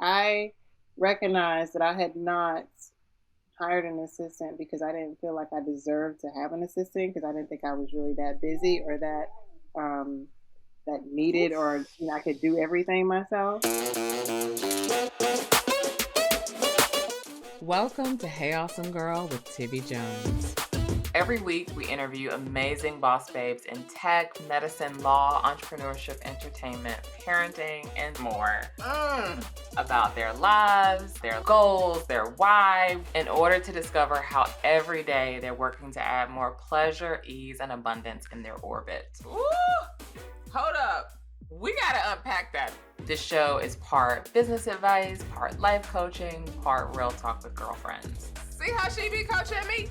I recognized that I had not hired an assistant because I didn't feel like I deserved to have an assistant because I didn't think I was really that busy or um, that needed or I could do everything myself. Welcome to Hey Awesome Girl with Tivi Jones. Every week, we interview amazing boss babes in tech, medicine, law, entrepreneurship, entertainment, parenting, and more. About their lives, their goals, their why, in order to discover how every day they're working to add more pleasure, ease, and abundance in their orbit. Ooh, hold up. We gotta unpack that. This show is part business advice, part life coaching, part real talk with girlfriends. See how she be coaching me?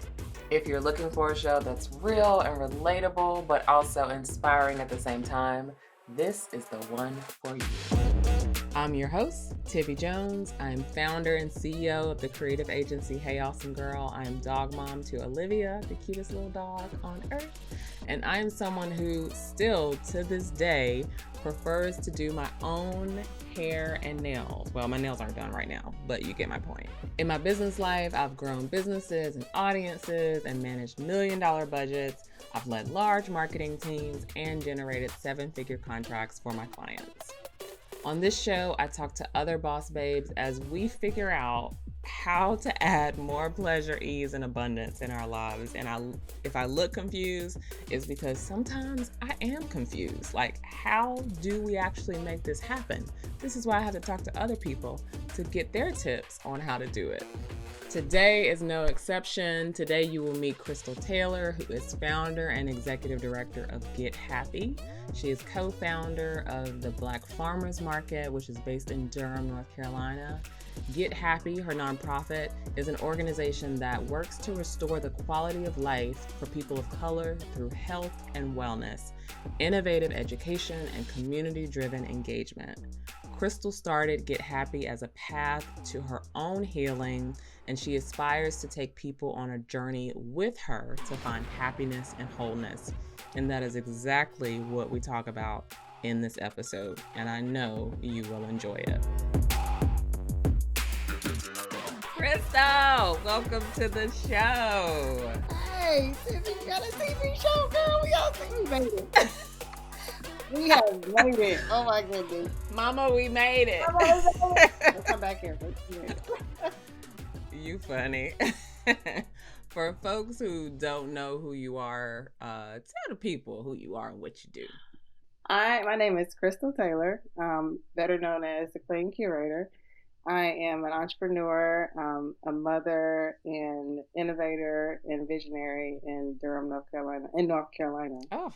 If you're looking for a show that's real and relatable, but also inspiring at the same time, this is the one for you. I'm your host, Tivi Jones. I'm founder and CEO of the creative agency Hey Awesome Girl. I am dog mom to Olivia, the cutest little dog on earth. And I am someone who still, to this day, prefers to do my own hair and nails. Well, my nails aren't done right now, but you get my point. In my business life, I've grown businesses and audiences and managed million-dollar budgets. I've led large marketing teams and generated seven-figure contracts for my clients. On this show, I talk to other boss babes as we figure out how to add more pleasure, ease, and abundance in our lives. And if I look confused, it's because sometimes I am confused. Like, how do we actually make this happen? This is why I have to talk to other people to get their tips on how to do it. Today is no exception. Today you will meet Crystal Taylor, who is founder and executive director of Get Happy. She is co-founder of the Black Farmers Market, which is based in Durham, North Carolina. Get Happy, her nonprofit, is an organization that works to restore the quality of life for people of color through health and wellness, innovative education, and community-driven engagement. Crystal started Get Happy as a path to her own healing, and she aspires to take people on a journey with her to find happiness and wholeness. And that is exactly what we talk about in this episode, and I know you will enjoy it. Crystal, welcome to the show. Hey, Tiffany, you got a TV show, girl. We made it. We have made it. Oh my goodness. Mama, we made it. Let's come back here. You funny. For folks who don't know who you are, tell the people who you are and what you do. My name is Crystal Taylor, better known as the Clean Curator. I am an entrepreneur, a mother, and innovator and visionary in Durham, North Carolina. Oh,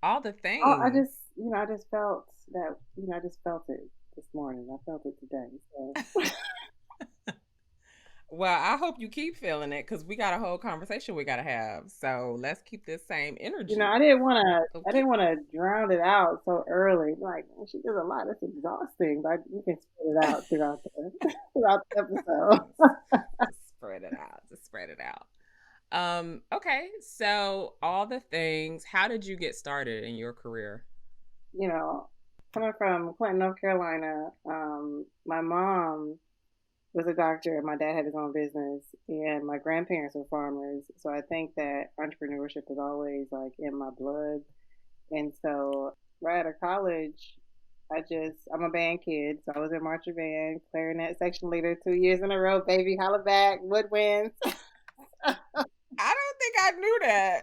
all the things. Oh, I just felt that. I just felt it this morning. I felt it today. So. Well, I hope you keep feeling it because we got a whole conversation we got to have. So let's keep this same energy. I didn't want to drown it out so early. Like, she does a lot. It's exhausting, but you can spread it out throughout the episode. Just spread it out. Okay. So all the things, how did you get started in your career? Coming from Clinton, North Carolina, my mom was a doctor and my dad had his own business and my grandparents were farmers. So I think that entrepreneurship was always like in my blood. And so right out of college, I'm a band kid. So I was in marching band, clarinet section leader 2 years in a row, baby, holla back, woodwinds. I don't think I knew that.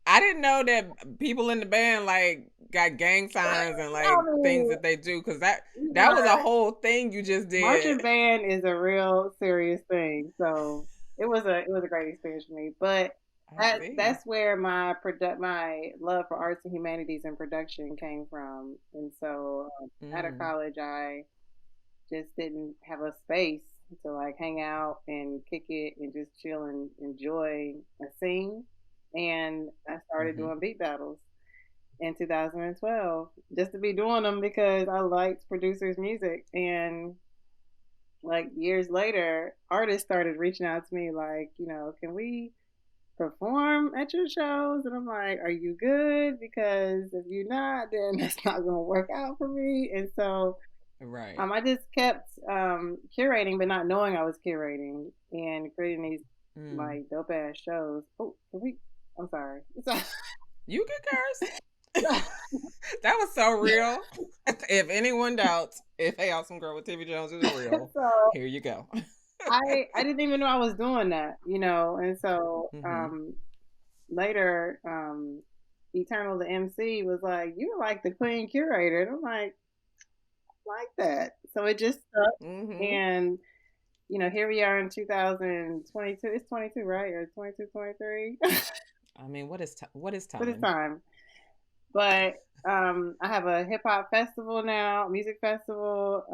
I didn't know that people in the band like got gang signs and like things that they do, because that was a whole thing you just did. Marching band is a real serious thing, so it was a great experience for me. But that's where my love for arts and humanities and production came from. And so out of college, I just didn't have a space to like hang out and kick it and just chill and enjoy a scene. And I started doing beat battles in 2012 just to be doing them because I liked producers' music. And like years later, artists started reaching out to me like, can we perform at your shows? And I'm like, are you good? Because if you're not, then it's not going to work out for me. And so Right. I just kept curating, but not knowing I was curating and creating these Mm. like dope ass shows. Oh, can we? I'm sorry. You can curse. That was so real. If anyone doubts if Hey Awesome Girl with Tivi Jones is real, So here you go. I didn't even know I was doing that, and so Mm-hmm. later Eternal the MC was like, "You're like the queen curator," and I'm like that. So it just stuck, Mm-hmm. and here we are in 2022. It's 22, right? Or 22, 23? I mean, what is But it's time? time. But I have a hip hop festival now, music festival.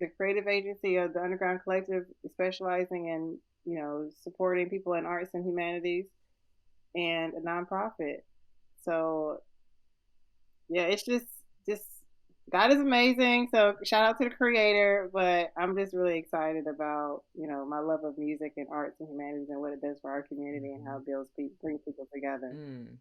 The creative agency of the Underground Collective is specializing in supporting people in arts and humanities, and a nonprofit. So yeah, it's just God is amazing. So shout out to the creator, but I'm just really excited about my love of music and arts and humanities and what it does for our community and how Mm-hmm. it builds people, brings people together. Mm.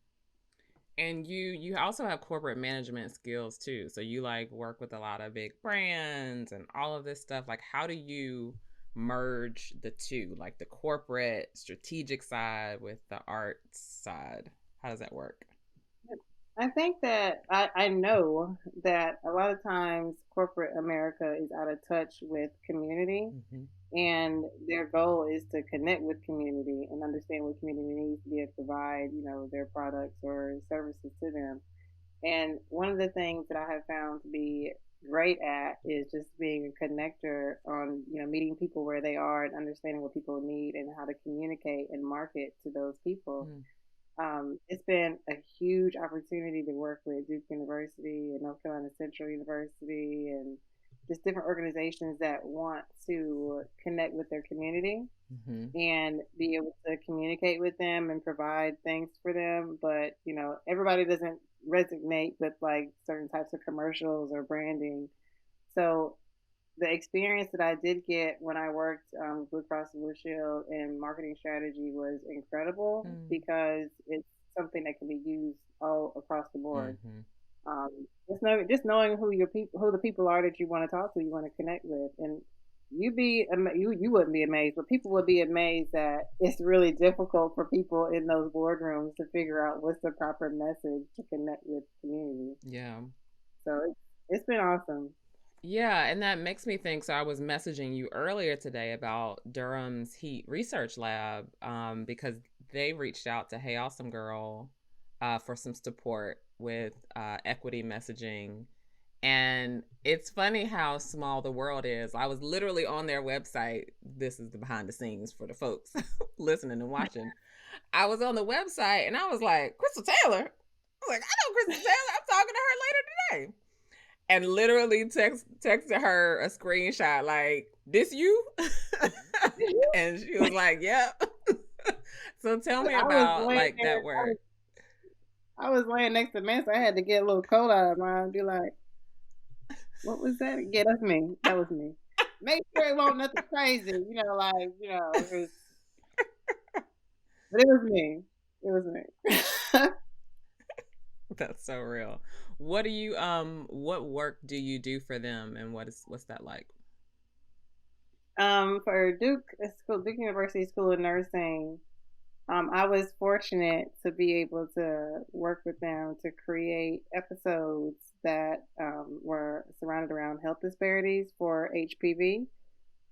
And you also have corporate management skills too. So you like work with a lot of big brands and all of this stuff. Like how do you merge the two? Like the corporate strategic side with the arts side. How does that work? I think that I know that a lot of times corporate America is out of touch with community, Mm-hmm. and their goal is to connect with community and understand what community needs to be able to provide, their products or services to them. And one of the things that I have found to be great at is just being a connector on, meeting people where they are and understanding what people need and how to communicate and market to those people. Mm. It's been a huge opportunity to work with Duke University and North Carolina Central University and just different organizations that want to connect with their community Mm-hmm. and be able to communicate with them and provide things for them. But, everybody doesn't resonate with like certain types of commercials or branding. So the experience that I did get when I worked with Blue Cross and Blue Shield in marketing strategy was incredible Mm. because it's something that can be used all across the board. Mm-hmm. Just knowing who the people are that you want to talk to, you want to connect with, and you wouldn't be amazed, but people would be amazed that it's really difficult for people in those boardrooms to figure out what's the proper message to connect with the community. Yeah. So it's been awesome. Yeah, and that makes me think. So I was messaging you earlier today about Durham's Heat Research Lab because they reached out to Hey Awesome Girl for some support with equity messaging. And it's funny how small the world is. I was literally on their website. This is the behind the scenes for the folks listening and watching. I was on the website and I was like, Crystal Taylor. I was like, I know Crystal Taylor. I'm talking to her later today and literally texted her a screenshot like, "This you?" And she was like, "Yep." So tell me I was about laying like there. that work. I was laying next to man, so I had to get a little cold out of mine and be like, "What was that?" Yeah, that's me. That was me. Make sure it won't nothing crazy, it was, but it was me. It was me. That's so real. What work do you do for them and what's that like? For Duke University School of Nursing, I was fortunate to be able to work with them to create episodes that were surrounded around health disparities for HPV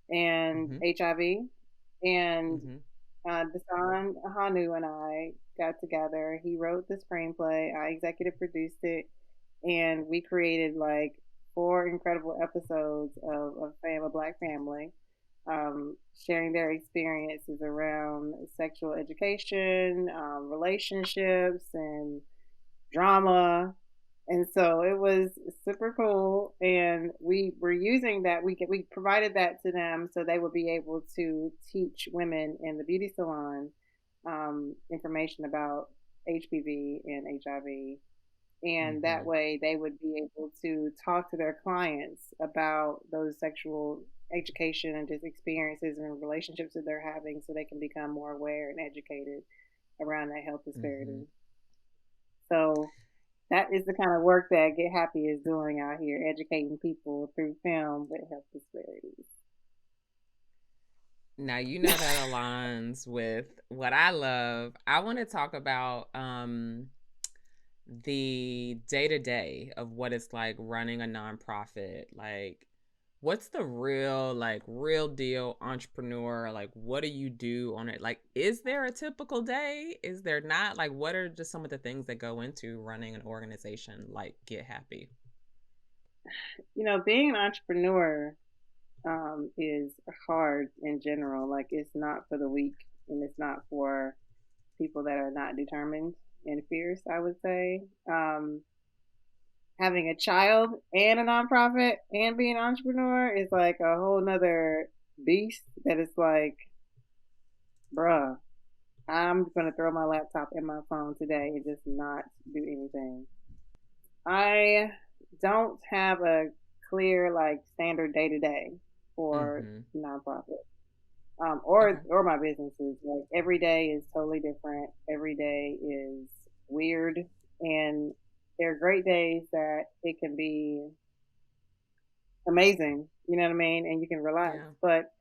and Mhm. HIV. And Mhm. Dasan Hanu and I got together. He wrote the screenplay. I executive produced it, and we created like four incredible episodes of a black family, sharing their experiences around sexual education, relationships, and drama. And so it was super cool, and we were using that. We provided that to them so they would be able to teach women in the beauty salon information about HPV and HIV, and that Mhm. way they would be able to talk to their clients about those sexual education and just experiences and relationships that they're having, so they can become more aware and educated around that health Mhm. disparity. So that is the kind of work that Get Happy is doing out here, educating people through film with health disparities. Now, you know that aligns with what I love. I want to talk about the day to day of what it's like running a nonprofit. Like, what's the real deal entrepreneur? Like, what do you do on it? Like, is there a typical day? Is there not? Like, what are just some of the things that go into running an organization like Get Happy? Being an entrepreneur is hard in general. Like, it's not for the weak, and it's not for people that are not determined and fierce, I would say. Having a child and a nonprofit and being an entrepreneur is like a whole nother beast that is like, bruh, I'm gonna throw my laptop and my phone today and just not do anything. I don't have a clear like standard day to day for Mm-hmm. nonprofit. Okay. Or my businesses. Like every day is totally different. Every day is weird, and there are great days that it can be amazing. You know what I mean? And you can relax. Yeah. But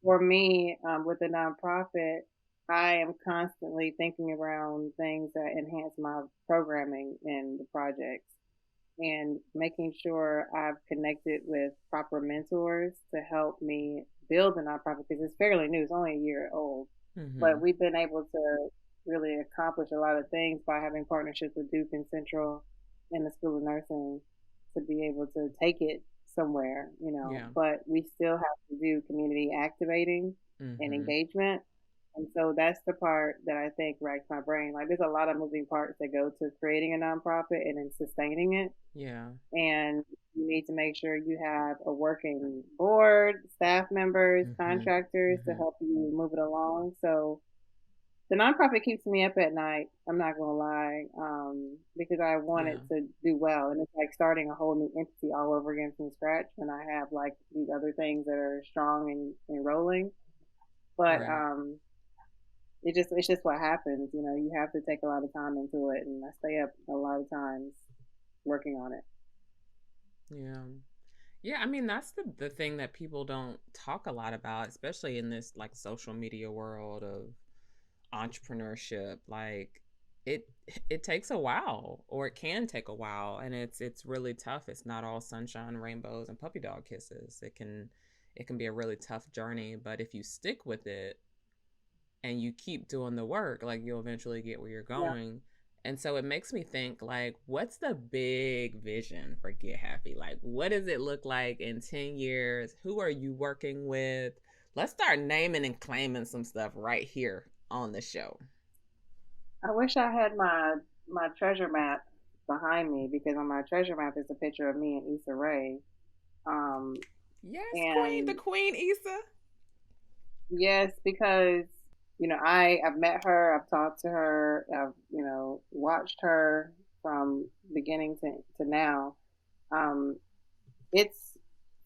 for me, with the nonprofit, I am constantly thinking around things that enhance my programming and the projects, and making sure I've connected with proper mentors to help me build the nonprofit because it's fairly new. It's only a year old, but Mm-hmm. we've been able to really accomplish a lot of things by having partnerships with Duke and Central and the School of Nursing to be able to take it somewhere. Yeah. But we still have to do community activating and Mm-hmm. engagement. And so that's the part that I think racks my brain. Like, there's a lot of moving parts that go to creating a nonprofit and then sustaining it, Yeah. and you need to make sure you have a working board, staff members, Mm-hmm. contractors to Mm-hmm. help you move it along. So the nonprofit keeps me up at night. I'm not gonna lie, because I want Yeah. it to do well, and it's like starting a whole new entity all over again from scratch when I have like these other things that are strong and rolling. But Right. it's just what happens. You have to take a lot of time into it, and I stay up a lot of times working on it. Yeah. Yeah, I mean that's the thing that people don't talk a lot about, especially in this like social media world of entrepreneurship. Like it it takes a while, or it can take a while, and it's really tough. It's not all sunshine, rainbows, and puppy dog kisses. It can be a really tough journey, but if you stick with it and you keep doing the work, like you'll eventually get where you're Yeah. going. And so it makes me think like what's the big vision for Get Happy? Like what does it look like in 10 years? Who are you working with? Let's start naming and claiming some stuff right here on the show. I wish I had my treasure map behind me, because on my treasure map is a picture of me and Issa Rae. Um, Yes, Queen, the and Queen Issa. yes, because I've met her, I've talked to her, I've watched her from beginning to now. Um, it's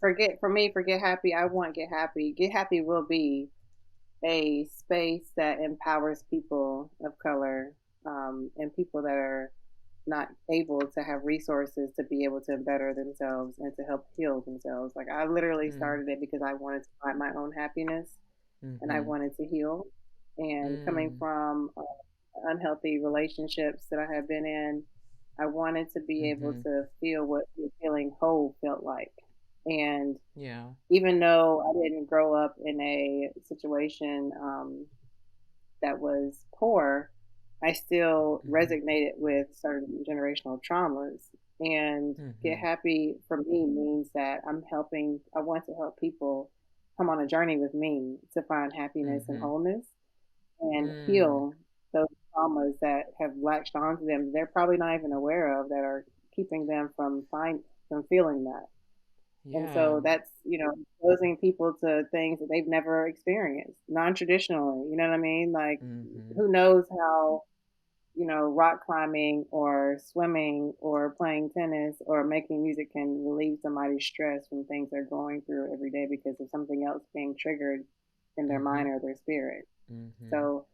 forget for me, forget happy. I want Get Happy. Get Happy will be a space that empowers people of color, and people that are not able to have resources to be able to better themselves and to help heal themselves. Like, I literally Mm, started it because I wanted to find my own happiness, and I mm-hmm. wanted to heal. And coming Mm, from unhealthy relationships that I have been in, I wanted to be able mm-hmm. to feel what feeling whole felt like. And Yeah. even though I didn't grow up in a situation that was poor, I still Mm-hmm. resonated with certain generational traumas. And Get Mm-hmm. Happy for me means that I want to help people come on a journey with me to find happiness and Mm-hmm. wholeness and Mm, heal those traumas that have latched onto them they're probably not even aware of, that are keeping them from feeling that. And yeah. so that's, exposing people to things that they've never experienced non-traditionally. You know what I mean? Like, Mm-hmm. who knows how, rock climbing or swimming or playing tennis or making music can relieve somebody's stress from things they're going through every day because of something else being triggered in their Mm-hmm. mind or their spirit. Mm-hmm. So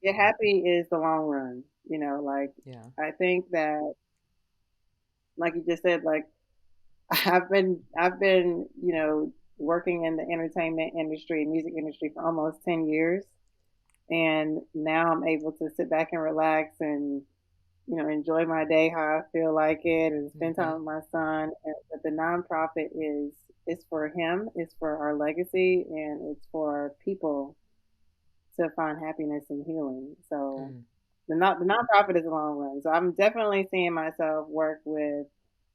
Get Happy is the long run. Like, Yeah. I think that like you just said, like I've been, working in the entertainment industry, music industry for almost 10 years. And now I'm able to sit back and relax and, enjoy my day how I feel like it and spend Mm-hmm. time with my son. And, but the nonprofit is for him, it's for our legacy, and it's for people to find happiness and healing. So Mm. the nonprofit is a long run. So I'm definitely seeing myself work with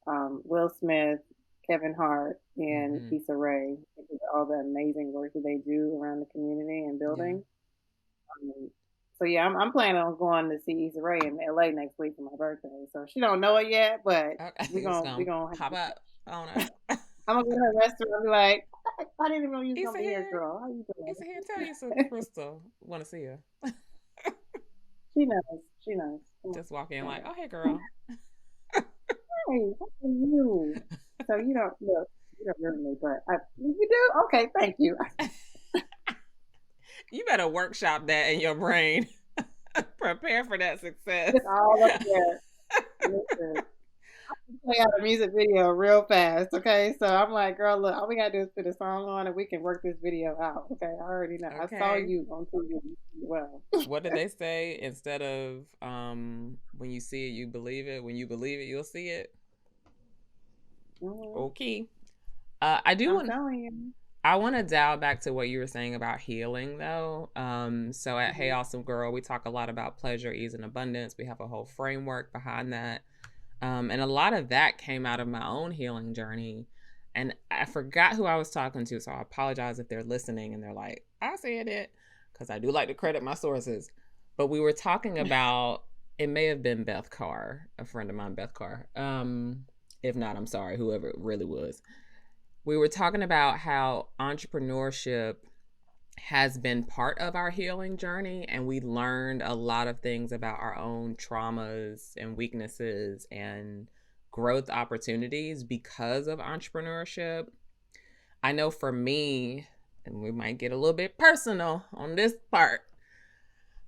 Will Smith, Kevin Hart, and Mm-hmm. Issa Rae because of all the amazing work that they do around the community and Yeah. building. Um, so yeah, I'm planning on going to see Issa Rae in LA next week for my birthday. So she don't know it yet, but Okay. we It's gonna we gonna gonna. pop up. I don't know. I'm gonna go to her restaurant and be like, I didn't even know you was gonna Issa be here, here. girl. How you Issa here. Tell you so, doing? Crystal. Want to see her. She knows. She knows. Come Just walk in on. like, oh hey girl. Hey, how are you? So you don't look, you don't remember me, but you do. Okay, thank you. You better workshop that in your brain. Prepare for that success. It's all up there. Listen, play out a music video real fast. Okay, so I'm like, girl, look, all we gotta do is put a song on, and we can work this video out. Okay, I already know. I saw Okay. you on TV. Well, What did they say? Instead of when you see it, you believe it. When you believe it, you'll see it. mhm, Okay. I do I'm want. telling you. I want to dial back to what you were saying about healing, though. So at Hey Mhm. Awesome Girl, we talk a lot about pleasure, ease, and abundance. We have a whole framework behind that. And a lot of that came out of my own healing journey. And I forgot who I was talking to, so I apologize if they're listening and they're like, I said it, because I do like to credit my sources. But we were talking about, it may have been Beth Carr, a friend of mine, Beth Carr. If not, I'm sorry, whoever it really was. We were talking about how entrepreneurship has been part of our healing journey, and we learned a lot of things about our own traumas and weaknesses and growth opportunities because of entrepreneurship. I know for me, and we might get a little bit personal on this part,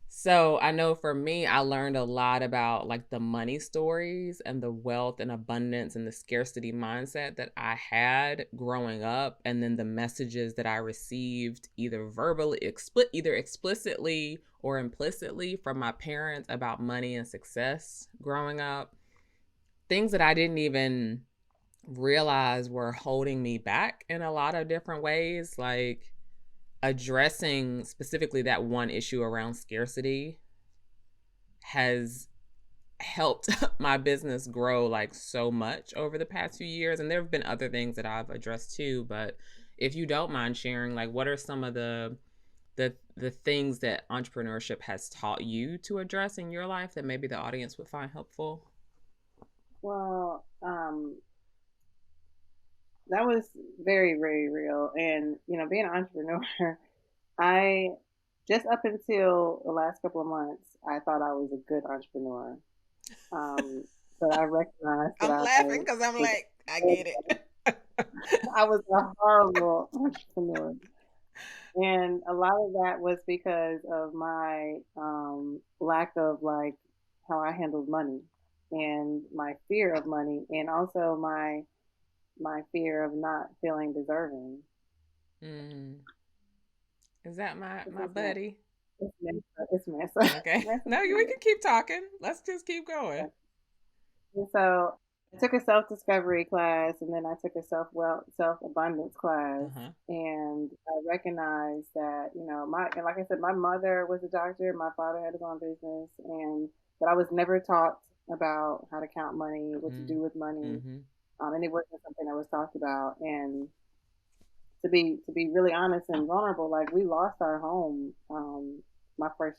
so I know for me, I learned a lot about like the money stories and the wealth and abundance and the scarcity mindset that I had growing up, and then the messages that I received either verbally, either explicitly or implicitly from my parents about money and success growing up. Things that I didn't even realize were holding me back in a lot of different ways, like addressing specifically that one issue around scarcity has helped my business grow like so much over the past few years. And there have been other things that I've addressed too, but if you don't mind sharing, like what are some of the things that entrepreneurship has taught you to address in your life that maybe the audience would find helpful? Well, that was very, very real. And being an entrepreneur, I just up until the last couple of months, I thought I was a good entrepreneur. Um, but I recognized that I'm laughing because I'm was like, I get it. I was a horrible entrepreneur. And a lot of that was because of my lack of like how I handled money and my fear of money and also my fear of not feeling deserving. Mm. Is that It's my just mess. buddy? It's mess. It's mess. Okay. Mess No, we can keep talking. Let's just keep going. And so I took a self discovery class and then I took a self abundance class. Uh-huh. And I recognized that, and like I said, my mother was a doctor, my father had his own business, and but I was never taught about how to count money, what to Mm. do with money. Mm-hmm. And it wasn't something that was talked about. And to be really honest and vulnerable, like we lost our home my first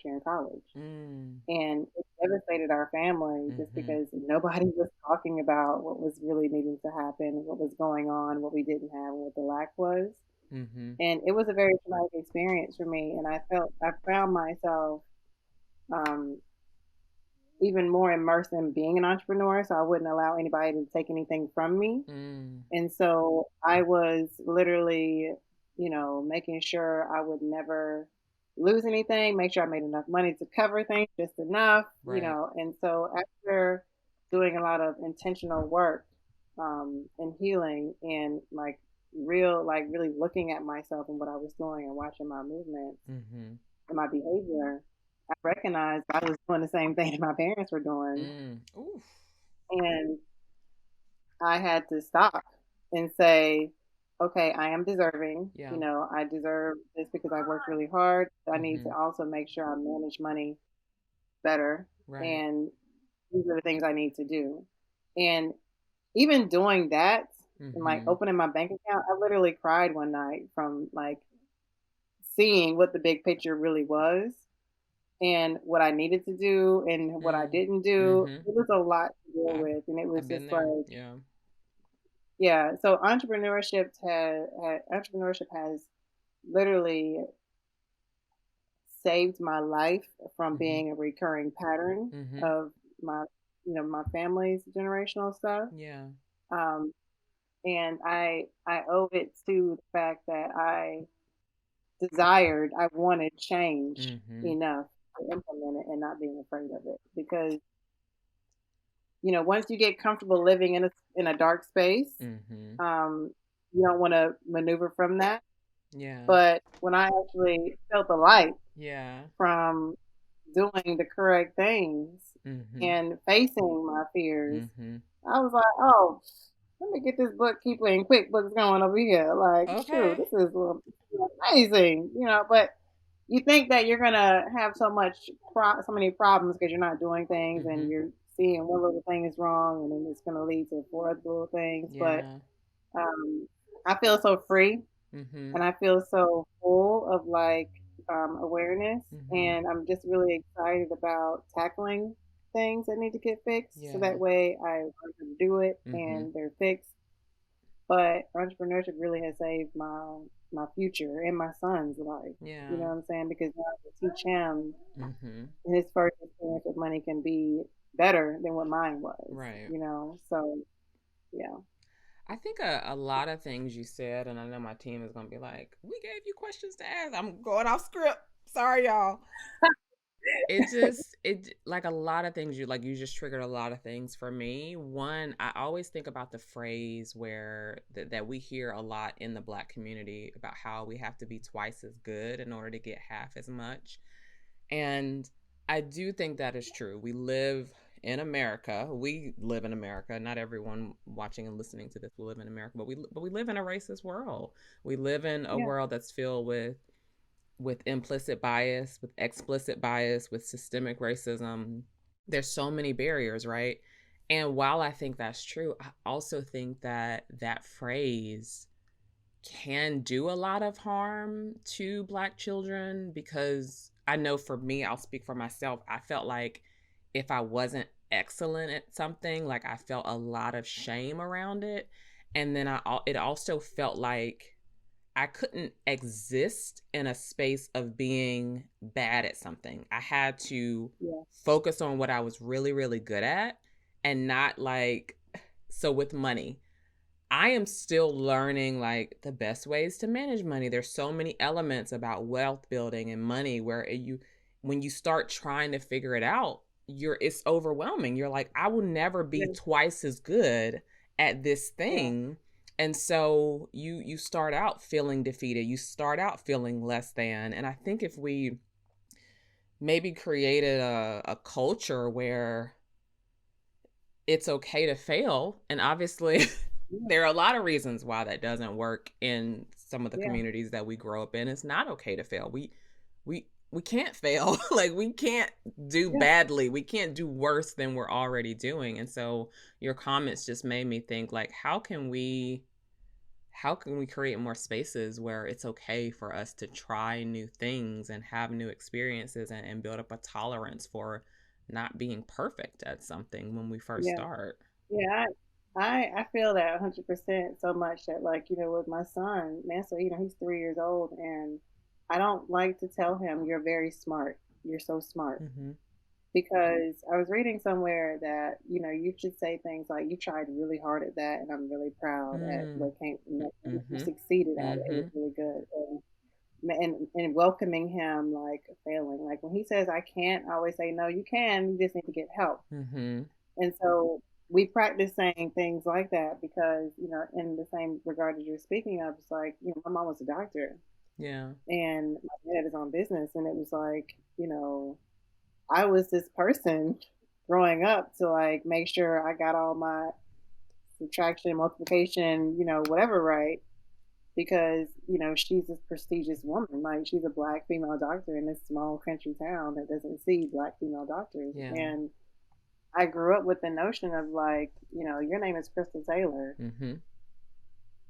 year in college Mm. and it devastated our family just Mm-hmm. because nobody was talking about what was really needing to happen, what was going on, what we didn't have, what the lack was. Mm-hmm. And it was a very traumatic experience for me. And I found myself um, even more immersed in being an entrepreneur. So I wouldn't allow anybody to take anything from me. Mm. And so I was literally, making sure I would never lose anything, make sure I made enough money to cover things, just enough. Right. And so after doing a lot of intentional work and healing and like real, like really looking at myself and what I was doing and watching my movements Mm-hmm. and my behavior, I recognized I was doing the same thing that my parents were doing. Mm. Oof. And I had to stop and say, okay, I am deserving. Yeah. You know, I deserve this because I worked really hard. I need Mm-hmm. to also make sure I manage money better. Right. And these are the things I need to do. And even doing that and like Mm-hmm. opening my bank account, I literally cried one night from like seeing what the big picture really was and what I needed to do and what I Mm. didn't do. Mm-hmm. It was a lot to deal I've with. And it was I've been just there. like, Yeah. yeah. So entrepreneurship has literally saved my life from Mm-hmm. being a recurring pattern Mm-hmm. of my, my family's generational stuff. Yeah. Um, and I owe it to the fact that I wanted change Mm-hmm. enough to implement it and not being afraid of it. Because once you get comfortable living in a dark space, Mm-hmm. um, you don't want to maneuver from that. Yeah. But when I actually felt the light Yeah. from doing the correct things Mm-hmm. and facing my fears, Mm-hmm. I was like, oh, let me get this bookkeeping and QuickBooks going over here. Like, shoot, Okay. this is amazing, But you think that you're gonna have so many problems because you're not doing things Mm-hmm. and you're seeing one little thing is wrong, and then it's gonna lead to four other little things. But Yeah. um, I feel so free Mm-hmm. and I feel so full of like awareness, Mm-hmm. and I'm just really excited about tackling things that need to get fixed, so Yeah. that way I learn how to do it Mm-hmm. and they're fixed. But entrepreneurship really has saved my future and my son's life. You know Yeah. what I'm saying? Because now I can teach him Mm-hmm. his first experience with money can be better than what mine was. Right. So yeah, I think a lot of things you said, and I know my team is going to be like, we gave you questions to ask. I'm going off script. Sorry, y'all. It like a lot of things you just triggered a lot of things for me. One, I always think about the phrase that we hear a lot in the Black community about how we have to be twice as good in order to get half as much. And I do think that is true. We live in America. We live in America. Not everyone watching and listening to this will live in America, but we live in a racist world. We live in a yeah, world that's filled with implicit bias, with explicit bias, with systemic racism. There's so many barriers, right? And while I think that's true, I also think that that phrase can do a lot of harm to Black children because I know for me, I'll speak for myself, I felt like if I wasn't excellent at something, like I felt a lot of shame around it. And then it also felt like I couldn't exist in a space of being bad at something. I had to yeah, focus on what I was really, really good at and not like, so with money, I am still learning like the best ways to manage money. There's so many elements about wealth building and money where when you start trying to figure it out, it's overwhelming. You're like, I will never be yeah, twice as good at this yeah, thing. And so you start out feeling defeated. You start out feeling less than. And I think if we maybe created a culture where it's okay to fail. And obviously, yeah, there are a lot of reasons why that doesn't work in some of the yeah, communities that we grow up in. It's not okay to fail. We can't fail. Like we can't do yeah, badly. We can't do worse than we're already doing. And so your comments just made me think like how can we create more spaces where it's okay for us to try new things and have new experiences and build up a tolerance for not being perfect at something when we first yeah. start. Yeah, I feel that 100% so much that like with my son, man. So he's 3 years old, and I don't like to tell him you're very smart. You're so smart Mm-hmm. because I was reading somewhere that you should say things like you tried really hard at that, and I'm really proud at Mm. what came. You Mm-hmm. succeeded at it. It was Mm-hmm. really good. And welcoming him like failing. Like when he says I can't, I always say no, you can. You just need to get help. Mm-hmm. And so we practice saying things like that because, in the same regard as you're speaking of, it's like, my mom was a doctor Yeah. and my dad is on business. And it was like, I was this person growing up to like make sure I got all my subtraction, multiplication, whatever right. Because, she's this prestigious woman. Like she's a black female doctor in this small country town that doesn't see black female doctors. Yeah. And I grew up with the notion of like, your name is Crystal Taylor. Mm-hmm.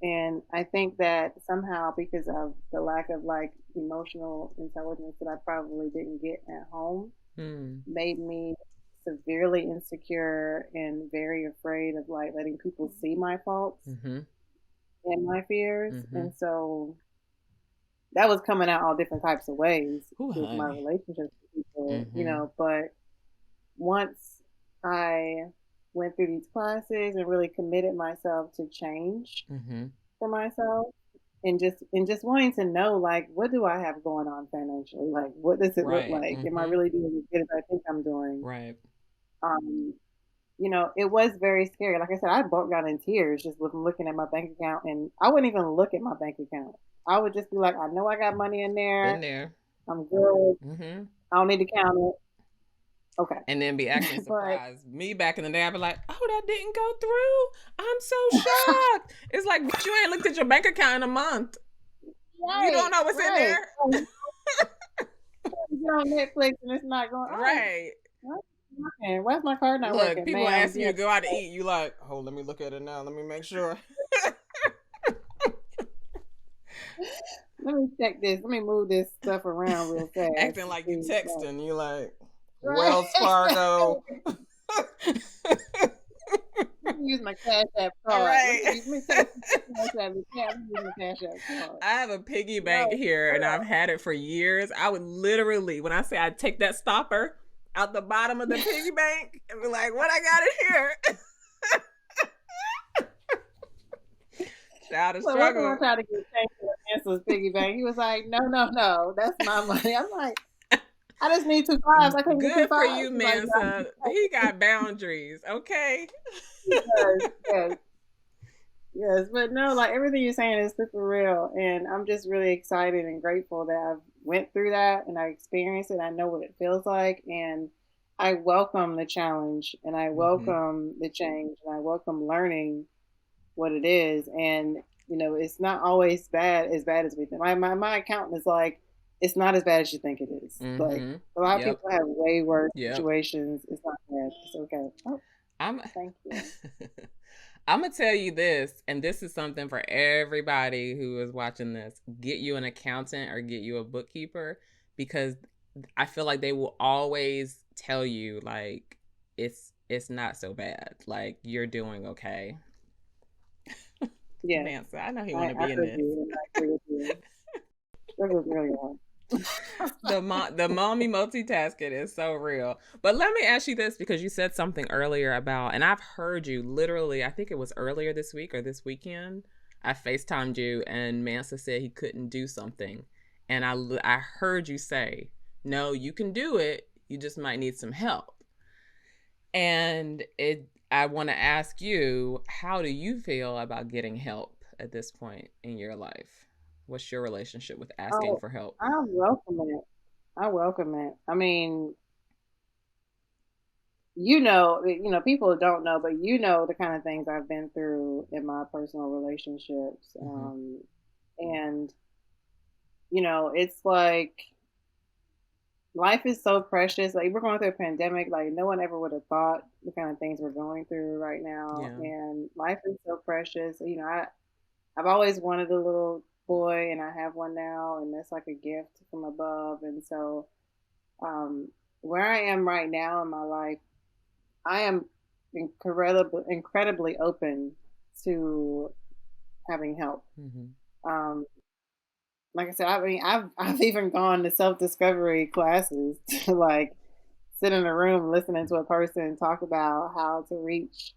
And I think that somehow because of the lack of like emotional intelligence that I probably didn't get at home made me severely insecure and very afraid of like letting people see my faults and my fears. And so that was coming out all different types of ways with my relationships with people, but once I went through these classes and really committed myself to change for myself and just wanting to know like what do I have going on financially? Like what does it look like? Am I really doing as good as I think I'm doing? Right. It was very scary. Like I said, I broke down in tears just looking at my bank account, and I wouldn't even look at my bank account. I would just be like, I know I got money in there. In there. I'm good. I don't need to count it. Okay. And then be acting surprised. Me back in the day, I'd be like, oh, that didn't go through. I'm so shocked. It's like, but you ain't looked at your bank account in a month. Right, you don't know what's in there. You're on Netflix and it's not going on. Right. Why's my card not working? People ask you to go out to eat. You like, oh, let me look at it now. Let me make sure. Let me check this. Let me move this stuff around real fast. Acting like you texting. You like, Wells Fargo. Use my Cash App card. Right. I have a piggy bank here, and I've had it for years. I would literally, when I say I'd take that stopper out the bottom of the piggy bank and be like, what I got in here? Shout out struggle. I tried to get change to Answer's piggy bank. He was like, no, that's my money. I'm like, I just need 2 5s. I couldn't Good get 2 for 5s. you, Mansa. He got boundaries, okay? Yes, but no, like everything you're saying is super real, and I'm just really excited and grateful that I went through that and I experienced it. I know what it feels like, and I welcome the challenge, and I welcome the change, and I welcome learning what it is. And it's not always as bad as we think. My accountant is like, it's not as bad as you think it is. Like a lot of people have way worse situations. It's not bad. It's okay. Oh, thank you. I'm gonna tell you this, and this is something for everybody who is watching this: get you an accountant or get you a bookkeeper, because I feel like they will always tell you like it's not so bad. Like you're doing okay. Yeah, Mansa, I know he want to be in this. I agree with you. That was really hard. The mommy multitasking is so real. But let me ask you this, because you said something earlier about, and I've heard you literally, I think it was earlier this week or this weekend, I FaceTimed you and Mansa said he couldn't do something. And I heard you say, no, you can do it. You just might need some help. And I want to ask you, how do you feel about getting help at this point in your life? What's your relationship with asking for help? I welcome it. I mean, people don't know, but the kind of things I've been through in my personal relationships. And, it's like, life is so precious. Like we're going through a pandemic. Like no one ever would have thought the kind of things we're going through right now. Yeah. And life is so precious. I've always wanted a little boy, and I have one now, and that's like a gift from above. And so, where I am right now in my life, I am incredibly open to having help. Like I said, I mean, I've even gone to self-discovery classes to like sit in a room listening to a person talk about how to reach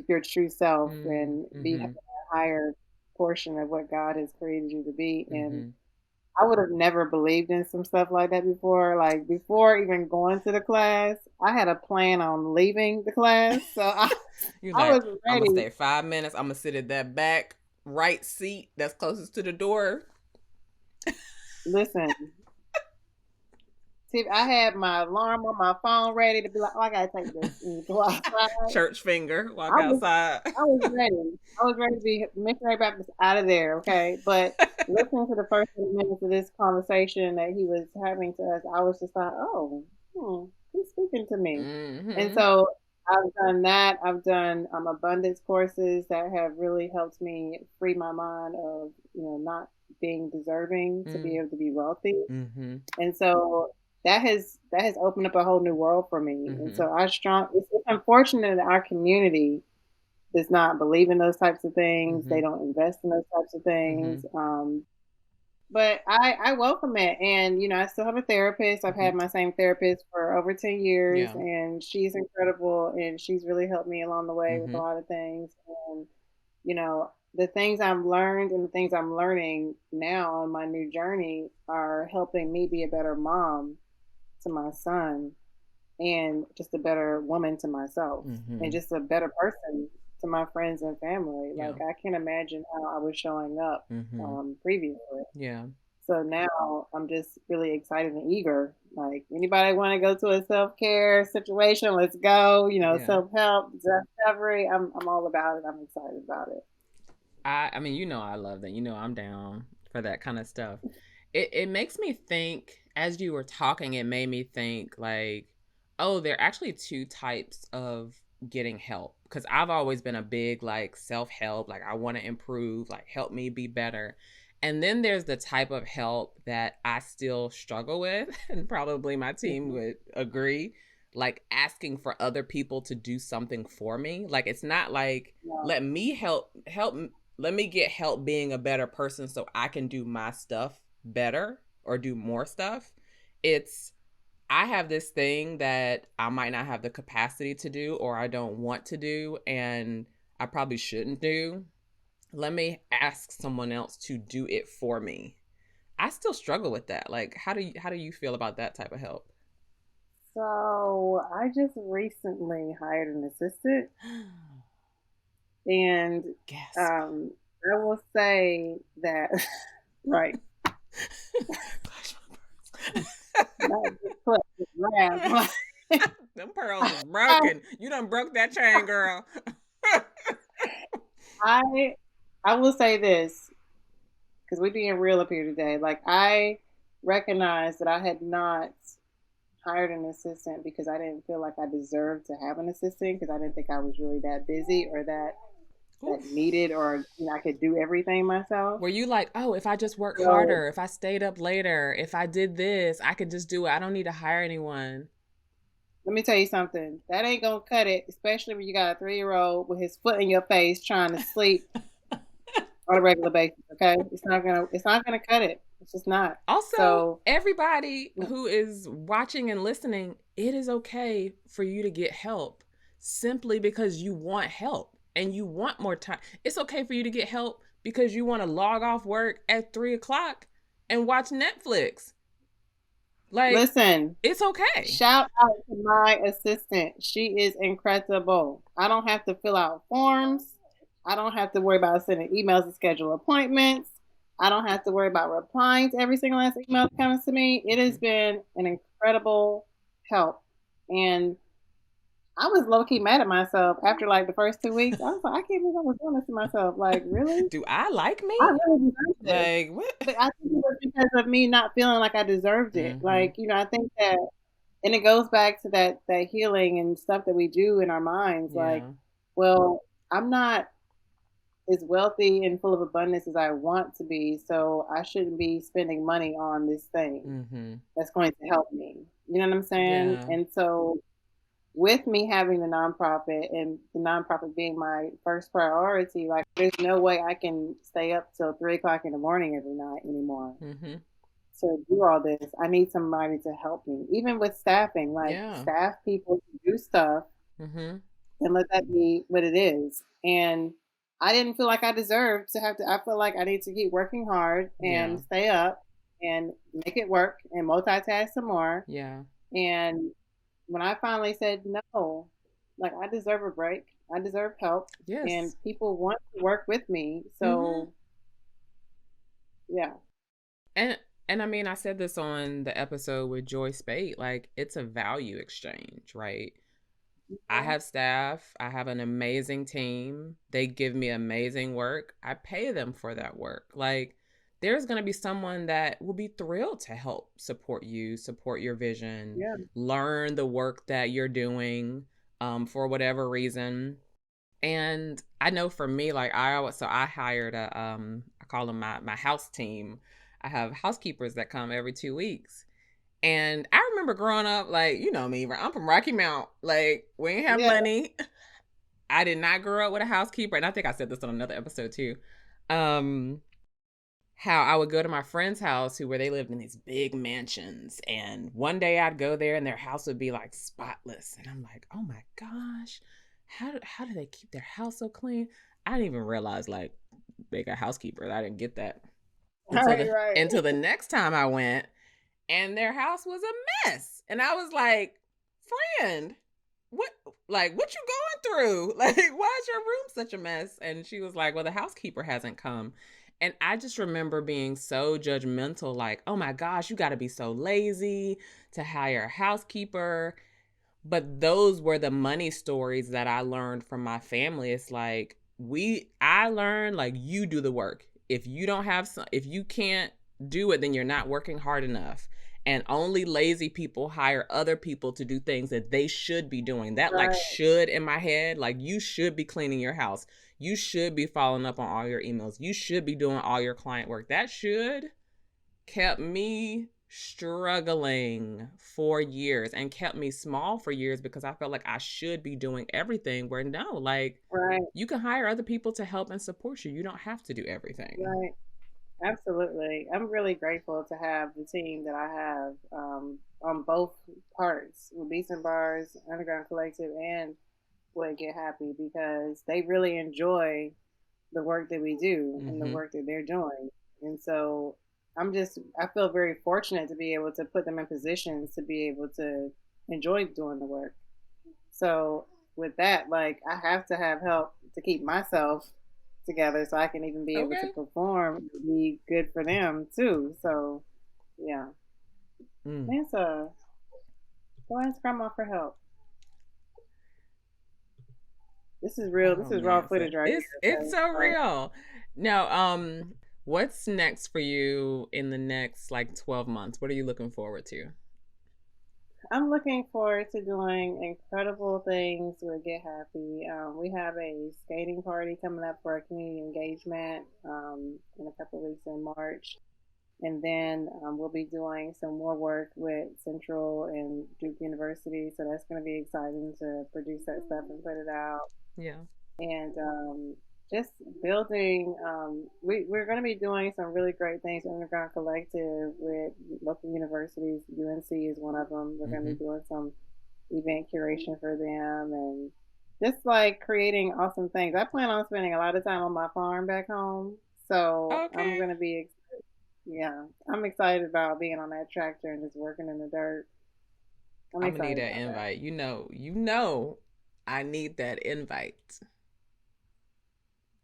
your true self and be a higher portion of what God has created you to be. And I would have never believed in some stuff like that before. Like before even going to the class, I had a plan on leaving the class. So You're I like, was I'm gonna ready. stay 5 minutes. I'm gonna sit at that back right seat that's closest to the door. Listen, see, I had my alarm on my phone ready to be like, oh, I gotta take this and go outside. Church finger, walk I was outside. I was ready. I was ready to be missionary Baptist out of there, okay? But listening to the first 2 minutes of this conversation that he was having to us, I was just like, oh, he's speaking to me. And Mm-hmm. so I've done that. I've done abundance courses that have really helped me free my mind of, not being deserving to be able to be wealthy. Mm-hmm. And so that has opened up a whole new world for me. And Mm-hmm. so it's unfortunate that our community does not believe in those types of things. Mm-hmm. They don't invest in those types of Mm-hmm. things. But I welcome it. And, I still have a therapist. I've Mm-hmm. had my same therapist for over 10 years, Yeah. and she's incredible. And she's really helped me along the way with a Mm-hmm. lot of things. And, the things I've learned and the things I'm learning now on my new journey are helping me be a better mom to my son and just a better woman to myself Mm-hmm. and just a better person to my friends and family. Yeah. Like I can't imagine how I was showing up Mm-hmm. previously. Yeah. So now I'm just really excited and eager. Like anybody want to go to a self-care situation, let's go. Yeah. Self-help, discovery. I'm all about it. I'm excited about it. I mean, I love that. I'm down for that kind of stuff. It makes me think, as you were talking, it made me think like, oh, there are actually two types of getting help. Because I've always been a big like self-help, like I want to improve, like help me be better. And then there's the type of help that I still struggle with, and probably my team Mm-hmm. would agree, like asking for other people to do something for me. Like it's not like Yeah. let me help let me get help being a better person so I can do my stuff better or do more stuff. It's I have this thing that I might not have the capacity to do or I don't want to do and I probably shouldn't do. Let me ask someone else to do it for me. I still struggle with that. Like how do you feel about that type of help? So I just recently hired an assistant, and Gasp. I will say that right. Not just put just laugh. Them pearls is broken. You done broke that chain, girl. I I will say this because we're being real up here today. Like I recognized that I had not hired an assistant because I didn't feel like I deserved to have an assistant because I didn't think I was really that busy or that Oof. needed or I could do everything myself. Were you like, oh, if I just work So harder, if I stayed up later, if I did this, I could just do it. I don't need to hire anyone. let me tell you something. That ain't gonna cut it, especially when you got a 3-year-old with his foot in your face trying to sleep on a regular basis. Okay, it's not gonna cut it. It's just not. Also, So everybody who is watching and listening, it is okay for you to get help simply because you want help and you want more time. It's okay for you to get help because you want to log off work at 3 o'clock and watch Netflix. Like, listen, it's okay. shout out to my assistant. She is incredible. I don't have to fill out forms. I don't have to worry about sending emails to schedule appointments. I don't have to worry about replying to every single last email that comes to me. It has Mm-hmm. been an incredible help. And I was low key mad at myself after like the first 2 weeks. I was like, I can't believe I was doing this to myself. Like, really? Do I like I me? really deserve this. Like, what? But I think it was because of me not feeling like I deserved it. Mm-hmm. Like, I think that, and it goes back to that healing and stuff that we do in our minds. Like, Yeah. well, I'm not as wealthy and full of abundance as I want to be, so I shouldn't be spending money on this thing Mm-hmm. that's going to help me. You know what I'm saying? Yeah. And so with me having the nonprofit and the nonprofit being my first priority, like there's no way I can stay up till 3 o'clock in the morning every night anymore Mm-hmm. to do all this. I need somebody to help me, even with staffing, like Yeah. staff people to do stuff Mm-hmm. and let that be what it is. And I didn't feel like I deserved to have to. I feel like I need to keep working hard Yeah. and stay up. and make it work and multitask some more. Yeah. And when I finally said no, like I deserve a break, I deserve help, and Yes. people want to work with me. Mm-hmm. So yeah, And I mean, I said this on the episode with Joy Spade, like it's a value exchange, right? I mhm. have staff, I have an amazing team. They give me amazing work. I pay them for that work. Like there's going to be someone that will be thrilled to help support you, support your vision, Yeah, learn the work that you're doing for whatever reason. And I know for me, like I hired I call them my house team. I have housekeepers that come every 2 weeks. And I remember growing up, like, you know me, I'm from Rocky Mount. Like, we ain't have yeah, money. I did not grow up with a housekeeper. And I think I said this on another episode too. Um, how I would go to my friend's house where they lived in these big mansions. And one day I'd go there and their house would be like spotless. And I'm like, oh my gosh, how do they keep their house so clean? I didn't even realize like they got housekeepers. I didn't get that right, right, until the next time I went, and their house was a mess. And I was like, friend, what what you going through? Like, why is your room such a mess? And she was like, well, the housekeeper hasn't come. And I just remember being so judgmental, like, oh my gosh, you got to be so lazy to hire a housekeeper. But those were the money stories that I learned from my family. It's like I learned like you do the work. If you don't have some, if you can't do it, then you're not working hard enough. And only lazy people hire other people to do things that they should be doing. That like right, should in my head, like you should be cleaning your house. You should be following up on all your emails. You should be doing all your client work. That should kept me struggling for years and kept me small for years because I felt like I should be doing everything where no, like right, you can hire other people to help and support you. You don't have to do everything. right. Absolutely. I'm really grateful to have the team that I have on both parts with Beats and Bars, Underground Collective, and Would Get Happy because they really enjoy the work that we do and the Mm-hmm. work that they're doing. And so I feel very fortunate to be able to put them in positions to be able to enjoy doing the work. So with that, like I have to have help to keep myself together so I can even be able to Okay. perform and be good for them too. So yeah. Mm. Mansa, go ask grandma for help. This is real. This Oh is raw man, so footage right it's here. so So real. Now, what's next for you in the next like 12 months? What are you looking forward to? I'm looking forward to doing incredible things with Get Happy. We have a skating party coming up for a community engagement in a couple of weeks in March. And then we'll be doing some more work with Central and Duke University. So that's going to be exciting to produce that stuff and put it out. Yeah. And just building, we're going to be doing some really great things with Underground Collective with local universities. UNC is one of them. We're going to Mm-hmm. be doing some event curation for them and just like creating awesome things. I plan on spending a lot of time on my farm back home. So I'm Okay. going to be yeah, I'm excited about being on that tractor and just working in the dirt. I'm I'm gonna need excited that about that. invite. You know, I need that invite.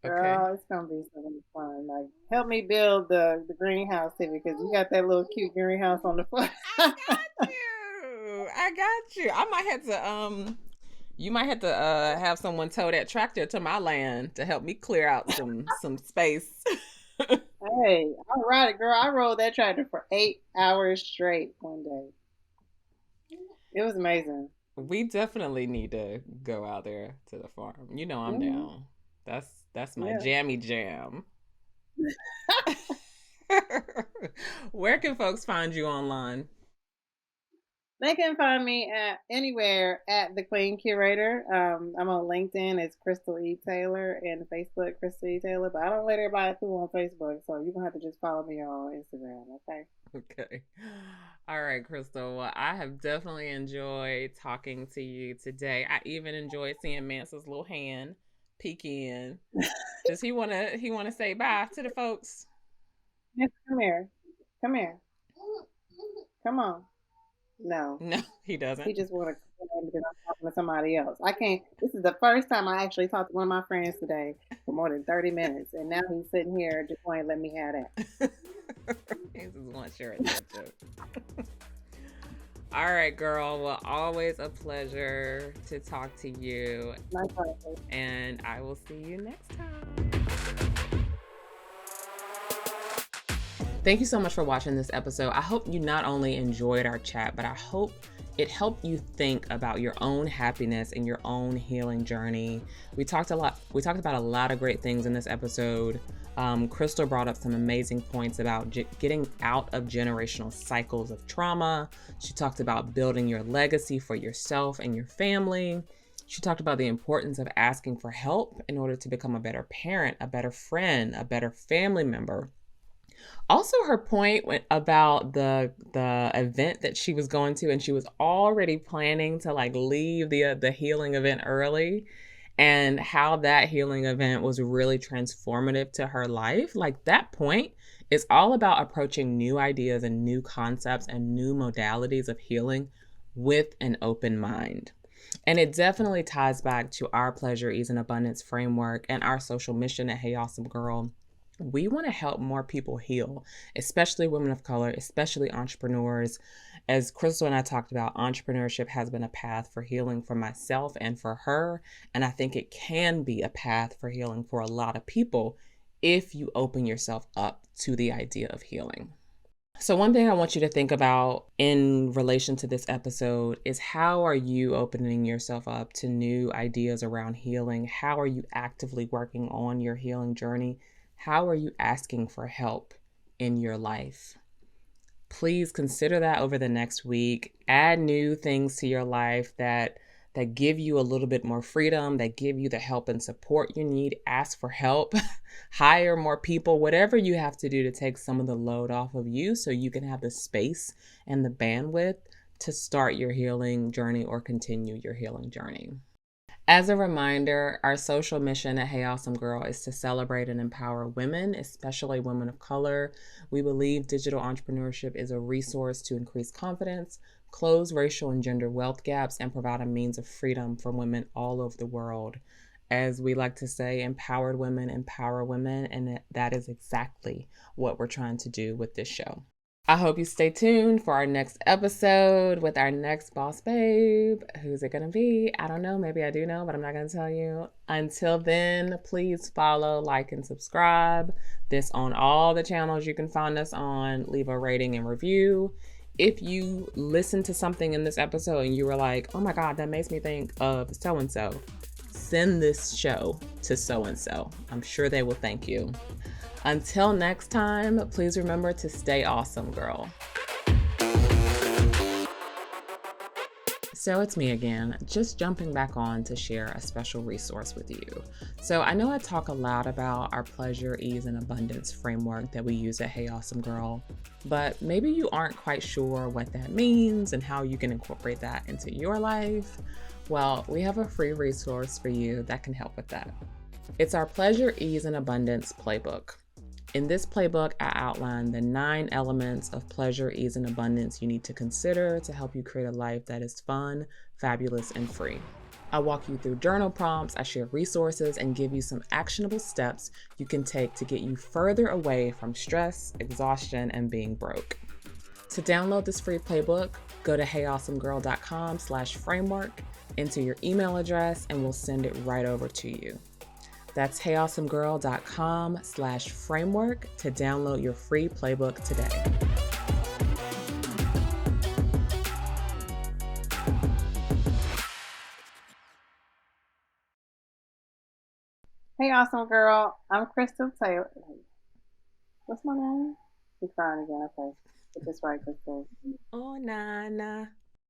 Okay. Girl, it's gonna be so much fun. Like, help me build the greenhouse, Tiffy, because you got that little cute greenhouse on the front. I got you. I got you. I might have to you might have to have someone tow that tractor to my land to help me clear out some space. Hey, I ride it, girl. I rode that tractor for 8 hours straight one day. It was amazing. We definitely need to go out there to the farm. You know I'm Hmm. down. That's my Yeah. jammy jam. Where can folks find you online? They can find me at anywhere at the Queen Curator. I'm on LinkedIn as Crystal E. Taylor and Facebook Crystal E. Taylor, but I don't let everybody through on Facebook, so you're gonna have to just follow me on Instagram, okay? Okay. All right, Crystal. Well, I have definitely enjoyed talking to you today. I even enjoyed seeing Mansa's little hand peek in. Does he wanna say bye to the folks? Yes, come here. Come here. Come on. No. No, he He doesn't. just want to complain because I'm talking to somebody else. I can't. This is the first time I actually talked to one of my friends today for more than 30 minutes. And now he's sitting here just wanting to let me have that. He just wants your attention. All right, girl. Well, always a pleasure to talk to you. My pleasure. And I will see you next time. Thank you so much for watching this episode. I hope you not only enjoyed our chat, but I hope it helped you think about your own happiness and your own healing journey. We talked about a lot of great things in this episode. Crystal brought up some amazing points about getting out of generational cycles of trauma. She talked about building your legacy for yourself and your family. She talked about the importance of asking for help in order to become a better parent, a better friend, a better family member. Also, her point went about the event that she was going to, and she was already planning to like leave the healing event early, and how that healing event was really transformative to her life. Like, that point is all about approaching new ideas and new concepts and new modalities of healing with an open mind. And it definitely ties back to our pleasure, ease, and abundance framework and our social mission at Hey Awesome Girl. We want to help more people heal, especially women of color, especially entrepreneurs. As Crystal and I talked about, entrepreneurship has been a path for healing for myself and for her. And I think it can be a path for healing for a lot of people if you open yourself up to the idea of healing. So one thing I want you to think about in relation to this episode is, how are you opening yourself up to new ideas around healing? How are you actively working on your healing journey? How are you asking for help in your life? Please consider that over the next week. Add new things to your life that give you a little bit more freedom, that give you the help and support you need. Ask for help, hire more people, whatever you have to do to take some of the load off of you so you can have the space and the bandwidth to start your healing journey or continue your healing journey. As a reminder, our social mission at Hey Awesome Girl is to celebrate and empower women, especially women of color. We believe digital entrepreneurship is a resource to increase confidence, close racial and gender wealth gaps, and provide a means of freedom for women all over the world. As we like to say, empowered women empower women, and that is exactly what we're trying to do with this show. I hope you stay tuned for our next episode with our next boss babe. Who's it going to be? I don't know. Maybe I do know, but I'm not going to tell you. Until then, please follow, like, and subscribe. This on all the channels you can find us on. Leave a rating and review. If you listen to something in this episode and you were like, oh my God, that makes me think of so-and-so, send this show to so-and-so. I'm sure they will thank you. Until next time, please remember to stay awesome, girl. So it's me again, just jumping back on to share a special resource with you. So I know I talk a lot about our pleasure, ease, and abundance framework that we use at Hey Awesome Girl, but maybe you aren't quite sure what that means and how you can incorporate that into your life. Well, we have a free resource for you that can help with that. It's our pleasure, ease, and abundance playbook. In this playbook, I outline the 9 elements of pleasure, ease, and abundance you need to consider to help you create a life that is fun, fabulous, and free. I walk you through journal prompts, I share resources, and give you some actionable steps you can take to get you further away from stress, exhaustion, and being broke. To download this free playbook, go to heyawesomegirl.com/framework, enter your email address, and we'll send it right over to you. That's heyawesomegirl.com/framework to download your free playbook today. Hey, awesome girl. I'm Crystal Taylor. What's my name? She's crying again. Okay. Get this right, Crystal. Oh, Nana.